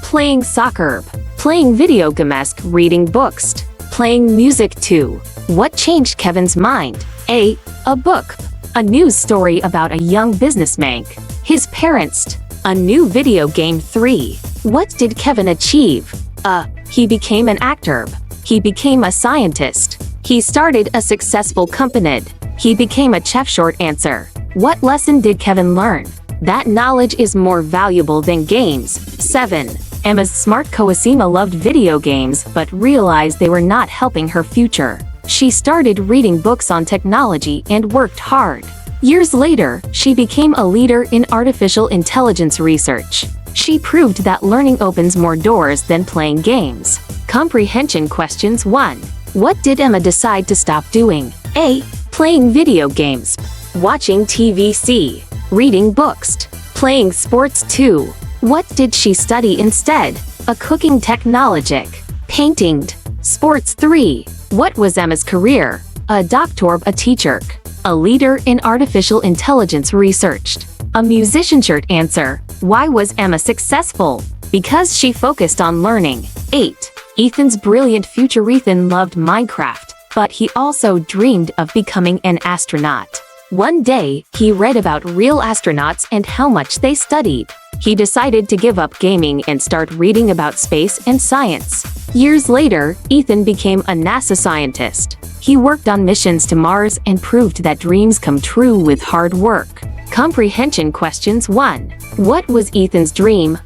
Playing soccer, playing video games, reading books, playing music. 2. What changed Kevin's mind? A book, a news story about a young businessman, his parents, a new video game. 3. What did Kevin achieve? He became an actor. He became a scientist. He started a successful company. He became a chef. Short answer. What lesson did Kevin learn? That knowledge is more valuable than games. 7. Emma's smart. Koasima loved video games but realized they were not helping her future. She started reading books on technology and worked hard. Years later, she became a leader in artificial intelligence research. She proved that learning opens more doors than playing games. Comprehension questions 1. What did Emma decide to stop doing? A. Playing video games, watching TV. C. Reading books, playing sports. 2. What did she study instead? A cooking technology, painting, sports. 3. What was Emma's career? A doctor, a teacher, a leader in artificial intelligence research, a musician. Short answer. Why was Emma successful? Because she focused on learning. 8. Ethan's brilliant future. Ethan loved Minecraft, but he also dreamed of becoming an astronaut. One day, he read about real astronauts and how much they studied. He decided to give up gaming and start reading about space and science. Years later, Ethan became a NASA scientist. He worked on missions to Mars and proved that dreams come true with hard work. Comprehension questions 1. What was Ethan's dream?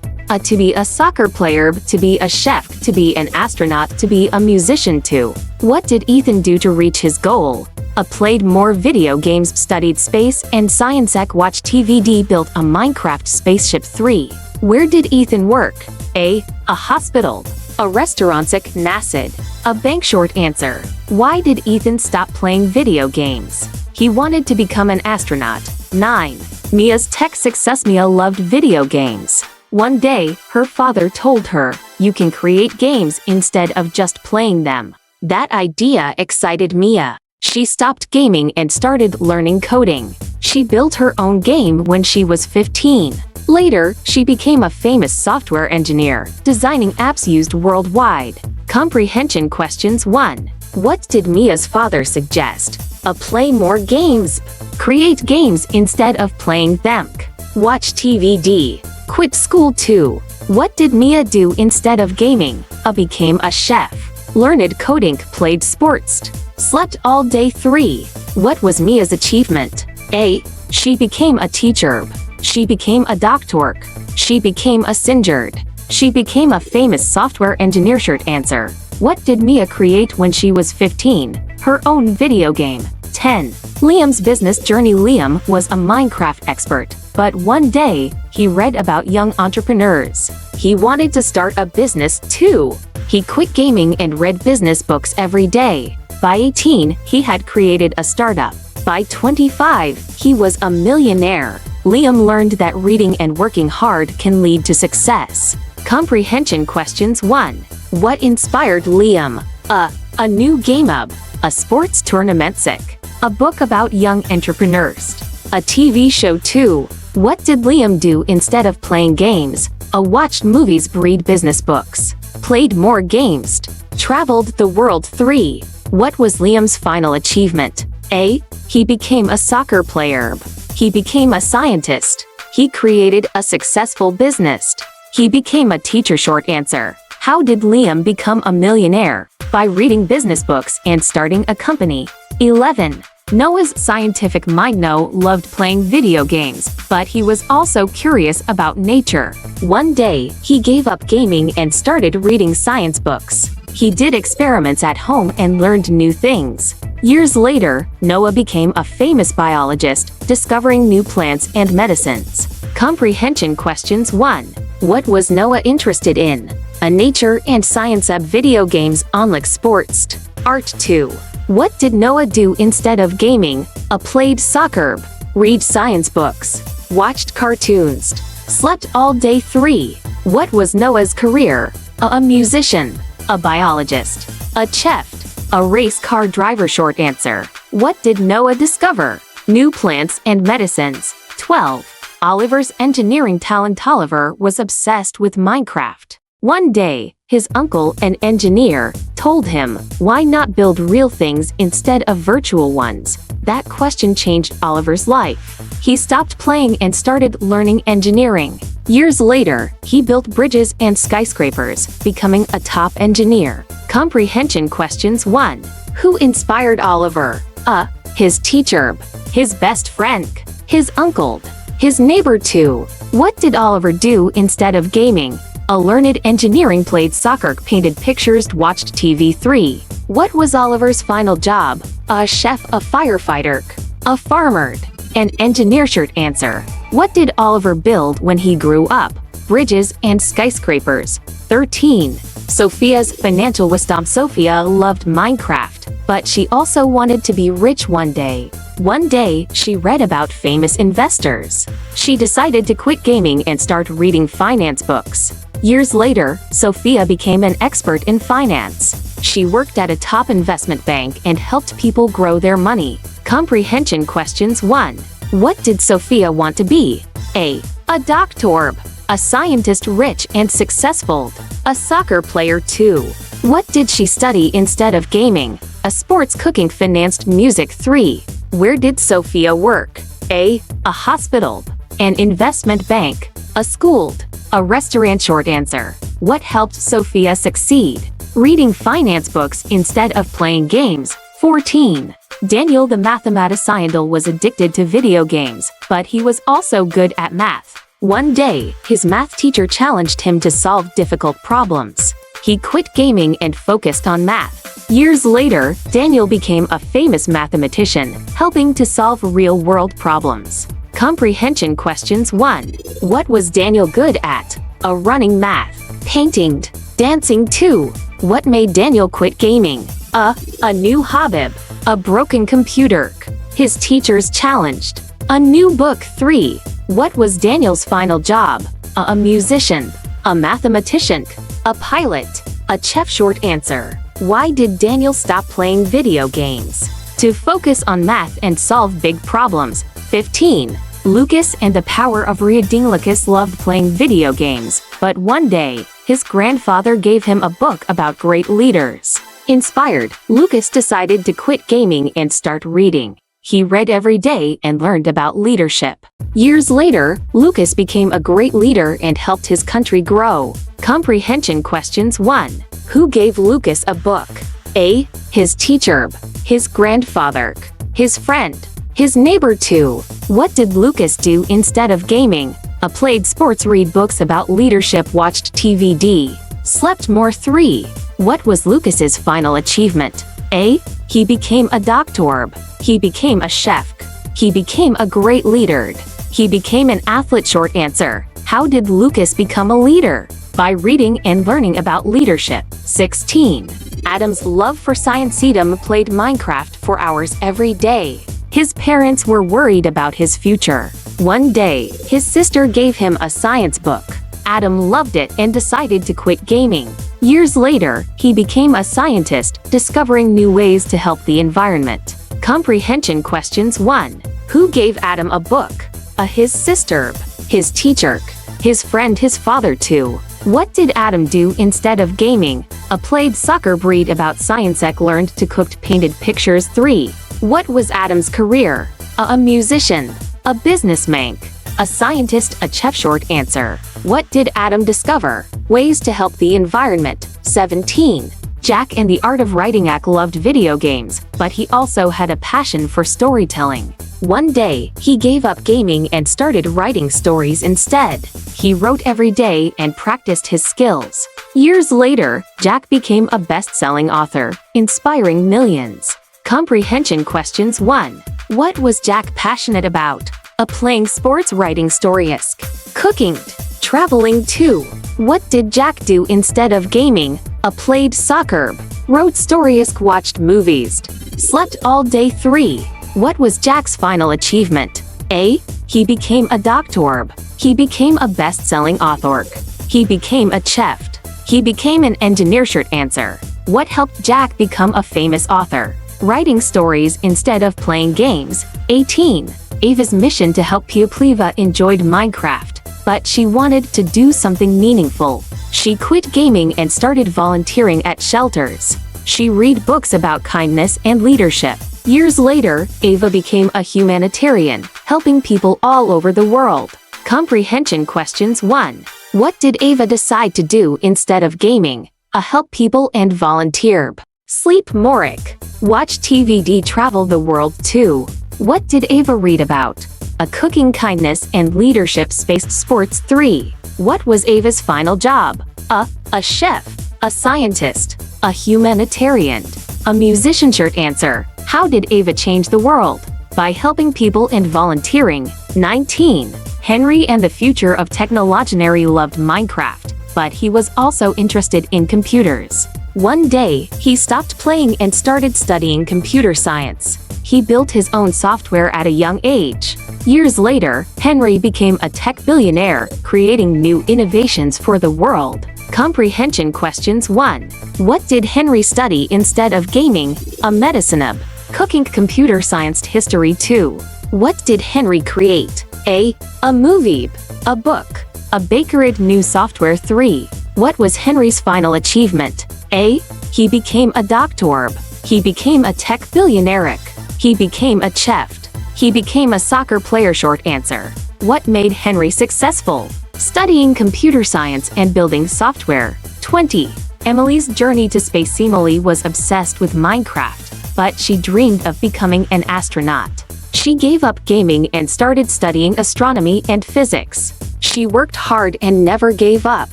To be a soccer player, to be a chef, to be an astronaut, to be a musician. 2. What did Ethan do to reach his goal? Played more video games, studied space and science. Watched TVD, built a Minecraft spaceship. 3. Where did Ethan work? A hospital, a restaurant, NASA, a bank. Short answer. Why did Ethan stop playing video games? He wanted to become an astronaut. 9. Mia's tech success. Mia loved video games. One day, her father told her, "You can create games instead of just playing them." That idea excited Mia. She stopped gaming and started learning coding. She built her own game when she was 15. Later, she became a famous software engineer, designing apps used worldwide. Comprehension questions 1. What did Mia's father suggest? A. Play more games. Create games instead of playing them. Watch TVD. Quit school 2. What did Mia do instead of gaming? A. Became a chef. Learned coding. Played sports. Slept all day 3. What was Mia's achievement? A. She became a teacher. She became a doctor. She became a singer. She became a famous software engineer. Short answer. What did Mia create when she was 15? Her own video game. 10. Liam's business journey. Liam was a Minecraft expert, but one day, he read about young entrepreneurs. He wanted to start a business too. He quit gaming and read business books every day. By 18, he had created a startup. By 25, he was a millionaire. Liam learned that reading and working hard can lead to success. Comprehension questions 1. What inspired Liam? A new game up. A sports tournament. Sick. A book about young entrepreneurs. A TV show 2. What did Liam do instead of playing games? A watched movies. Read business books. Played more games. Traveled the world 3. What was Liam's final achievement? A. He became a soccer player. He became a scientist. He created a successful business. He became a teacher. Short answer. How did Liam become a millionaire? By reading business books and starting a company. 11. Noah's scientific mind. Noah loved playing video games, but he was also curious about nature. One day, he gave up gaming and started reading science books. He did experiments at home and learned new things. Years later, Noah became a famous biologist, discovering new plants and medicines. Comprehension questions 1. What was Noah interested in? A nature and science app. Video games. Unlike sports. Art 2. What did Noah do instead of gaming? A. Played soccer. Read science books. Watched cartoons. Slept all day 3. What was Noah's career? A musician. A biologist. A chef. A race car driver. Short answer. What did Noah discover? New plants and medicines. 12. Oliver's engineering talent. Oliver was obsessed with Minecraft. One day, his uncle, an engineer, told him, "Why not build real things instead of virtual ones?" That question changed Oliver's life. He stopped playing and started learning engineering. Years later, he built bridges and skyscrapers, becoming a top engineer. Comprehension questions 1. Who inspired Oliver? A. His teacher. His best friend. His uncle. His neighbor. 2. What did Oliver do instead of gaming? A learned engineering. Played soccer. Painted pictures. Watched TV. 3. What was Oliver's final job? A chef. A firefighter. A farmer. An engineer. Short answer. What did Oliver build when he grew up? Bridges and skyscrapers. 13. Sophia's financial wisdom. Sophia loved Minecraft, but she also wanted to be rich one day. One day, she read about famous investors. She decided to quit gaming and start reading finance books. Years later, Sophia became an expert in finance. She worked at a top investment bank and helped people grow their money. Comprehension questions 1. What did Sophia want to be? A. A doctor. A scientist. Rich and successful. A soccer player. 2. What did she study instead of gaming? A sports. Cooking. Financed. Music. 3. Where did Sophia work? A. A hospital. An investment bank. A school. A restaurant. Short answer. What helped Sophia succeed? Reading finance books instead of playing games. 14. Daniel the mathematician was addicted to video games, but he was also good at math. One day, his math teacher challenged him to solve difficult problems. He quit gaming and focused on math. Years later, Daniel became a famous mathematician, helping to solve real-world problems. Comprehension questions 1. What was Daniel good at? A running math. Painting. Dancing. 2. What made Daniel quit gaming? A new hobby. A broken computer. His teachers challenged. A new book 3. What was Daniel's final job? A musician, a mathematician, a pilot, a chef. Short answer. Why did Daniel stop playing video games? To focus on math and solve big problems. 15. Lucas and the power of reading. Lucas loved playing video games, but one day, his grandfather gave him a book about great leaders. Inspired, Lucas decided to quit gaming and start reading. He read every day and learned about leadership. Years later, Lucas became a great leader and helped his country grow. Comprehension questions 1. Who gave Lucas a book? A. His teacher, his grandfather, his friend, his neighbor. 2. What did Lucas do instead of gaming? A. Played sports, read books about leadership, watched TVD, slept more. 3. What was Lucas's final achievement? A. He became a doctor. He became a chef. He became a great leader. He became an athlete. Short answer. How did Lucas become a leader? By reading and learning about leadership. 16. Adam's love for science. Adam played Minecraft for hours every day. His parents were worried about his future. One day, his sister gave him a science book. Adam loved it and decided to quit gaming. Years later, he became a scientist, discovering new ways to help the environment. Comprehension questions 1. Who gave Adam a book? A. His sister, his teacher, his friend, his father. 2. What did Adam do instead of gaming? A. Played soccer. Read about science. Learned to cook, painted pictures. 3. What was Adam's career? A musician, a businessman, a scientist, a chef. Short answer. What did Adam discover? Ways to help the environment. 17. Jack and the art of writing. Loved video games, but he also had a passion for storytelling. One day, he gave up gaming and started writing stories instead. He wrote every day and practiced his skills. Years later, Jack became a best-selling author, inspiring millions. Comprehension questions 1. What was Jack passionate about? A. Playing sports, writing stories, cooking, traveling. 2. What did Jack do instead of gaming? A. Played soccer, wrote stories, watched movies, slept all day. 3. What was Jack's final achievement? A. He became a doctor. He became a best-selling author. He became a chef. He became an engineer. Short answer. What helped Jack become a famous author? Writing stories instead of playing games. 18. Ava's mission to help people. Eva enjoyed Minecraft, but she wanted to do something meaningful. She quit gaming and started volunteering at shelters. She read books about kindness and leadership. Years later, Ava became a humanitarian, helping people all over the world. Comprehension questions 1. What did Ava decide to do instead of gaming? A. Help people and volunteer. Sleep more. Watch TVD, travel the world. 2. What did Ava read about? A. Cooking, kindness and leadership. Spaced sports. 3. What was Ava's final job? A chef, a scientist, a humanitarian, a musician. Short answer. How did Ava change the world? By helping people and volunteering. 19. Henry and the future of technology. Henry loved Minecraft, but he was also interested in computers. One day, he stopped playing and started studying computer science. He built his own software at a young age. Years later, Henry became a tech billionaire, creating new innovations for the world. Comprehension questions 1. What did Henry study instead of gaming? A medicine, cooking, computer science. History. 2. What did Henry create? A movie, a book, a bakery, new software. 3. What was Henry's final achievement? A. He became a doctor. He became a tech billionaire. He became a chef. He became a soccer player. Short answer. What made Henry successful? Studying computer science and building software. 20. Emily's journey to space. Emily was obsessed with Minecraft, but she dreamed of becoming an astronaut. She gave up gaming and started studying astronomy and physics. She worked hard and never gave up.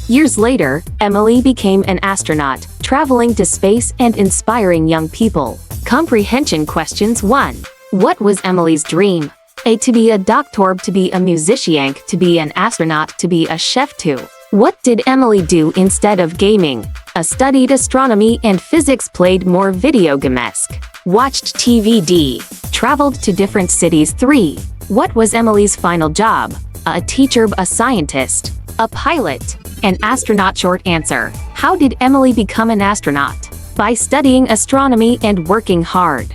Years later, Emily became an astronaut, traveling to space and inspiring young people. Comprehension questions 1. What was Emily's dream? A. To be a doctor, to be a musician, to be an astronaut, to be a chef. 2. What did Emily do instead of gaming? A. Studied astronomy and physics, played more video games, watched TVD, traveled to different cities. 3. What was Emily's final job? A teacher, a scientist, a pilot, an astronaut? Short answer. How did Emily become an astronaut? By studying astronomy and working hard.